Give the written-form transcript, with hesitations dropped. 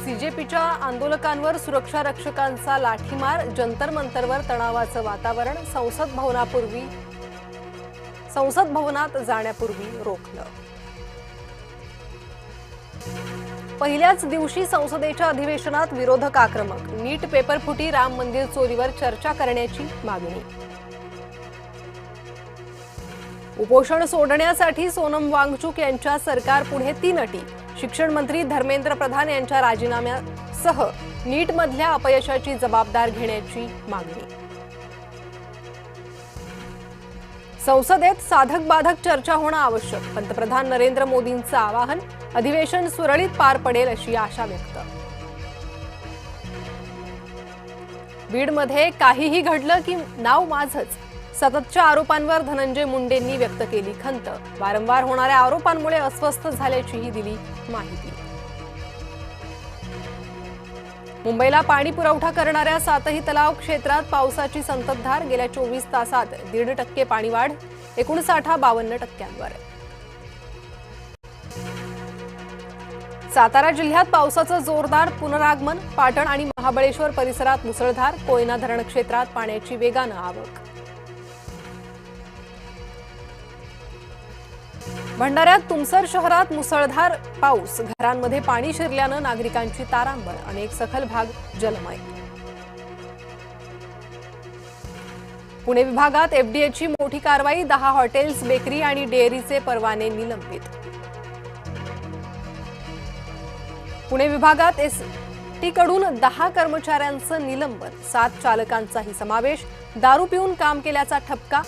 सीजेपीच्या आंदोलकांवर सुरक्षा रक्षकांचा लाठीमार, जंतर मंतरवर तणावाचं वातावरण, संसद भवनात जाण्यापूर्वी रोखलं। पहिल्याच दिवशी संसदेच्या अधिवेशनात विरोधक आक्रमक, नीट पेपर फुटी, राम मंदिर चोरीवर चर्चा करण्याची मागणी। उपोषण सोडण्यासाठी सोनम वांगचुक यांच्या सरकारपुढे 3 अटी, शिक्षण मंत्री धर्मेंद्र प्रधान यांच्या राजीनाम्यासह नीटमधल्या अपयशाची जबाबदारी घेण्याची मागणी। संसदेत साधक बाधक चर्चा होणं आवश्यक, पंतप्रधान नरेंद्र मोदींचं आवाहन, अधिवेशन सुरळीत पार पडेल अशी आशा व्यक्त। बीडमध्ये काहीही घडलं की नाव माझंच, सततच्या आरोपांवर धनंजय मुंडेंनी व्यक्त केली खंत, वारंवार होणाऱ्या आरोपांमुळे अस्वस्थ झाल्याचीही दिली माहिती। मुंबईला पाणी पुरवठा करणाऱ्या 7ही तलाव क्षेत्रात पावसाची संततधार, गेल्या 24 तासात 1.5% पाणी वाढ, एकूण साठा 52%वर। सातारा जिल्ह्यात पावसाचं जोरदार पुनरागमन, पाटण आणि महाबळेश्वर परिसरात मुसळधार, कोयना धरण क्षेत्रात पाण्याची वेगानं आवक। भंडाऱ्यात तुमसर शहरात मुसळधार पाऊस, घरांमध्ये पाणी शिरल्यानं नागरिकांची तारांबळ, अनेक सखल भाग जलमय। पुणे विभागात एफडीएची मोठी कारवाई, 10 हॉटेल्स, बेकरी आणि डेअरीचे परवाने निलंबित। पुणे विभागात एसटीकडून 10 कर्मचाऱ्यांचं निलंबन, 7 चालकांचाही समावेश, दारू पिऊन काम केल्याचा ठपका,